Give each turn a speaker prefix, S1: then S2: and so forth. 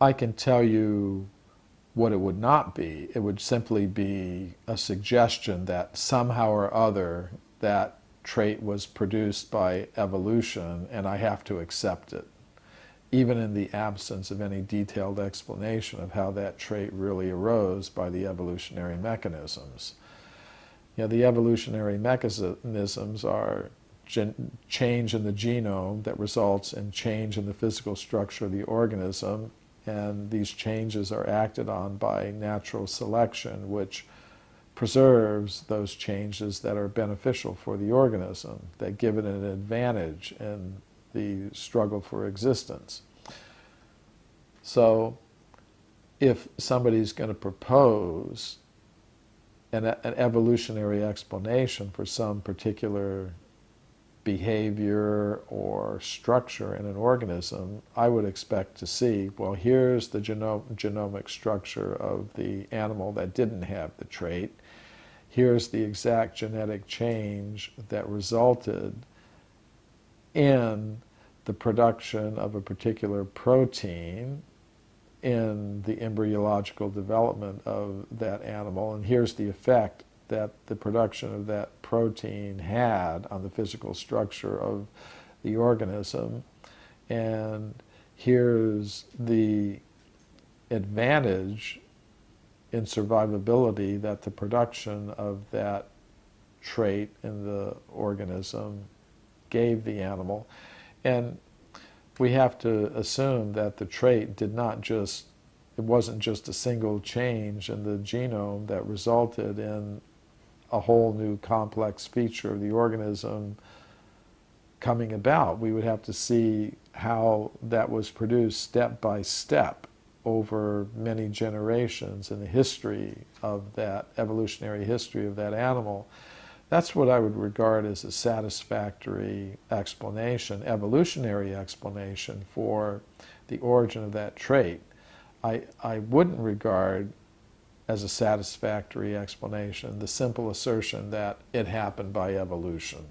S1: I can tell you what it would not be. It would simply be a suggestion that somehow or other that trait was produced by evolution and I have to accept it, even in the absence of any detailed explanation of how that trait really arose by the evolutionary mechanisms. The evolutionary mechanisms are change in the genome that results in change in the physical structure of the organism, and these changes are acted on by natural selection, which preserves those changes that are beneficial for the organism, that give it an advantage in the struggle for existence. So if somebody's going to propose an evolutionary explanation for some particular behavior or structure in an organism, I would expect to see, well, here's the genomic structure of the animal that didn't have the trait. Here's the exact genetic change that resulted in the production of a particular protein in the embryological development of that animal, and here's the effect that the production of that protein had on the physical structure of the organism, and here's the advantage in survivability that the production of that trait in the organism gave the animal. And we have to assume that the trait it wasn't just a single change in the genome that resulted in a whole new complex feature of the organism coming about. We would have to see how that was produced step by step over many generations in the history of that, evolutionary history of that animal. That's what I would regard as a satisfactory explanation, evolutionary explanation for the origin of that trait. I wouldn't regard as a satisfactory explanation the simple assertion that it happened by evolution.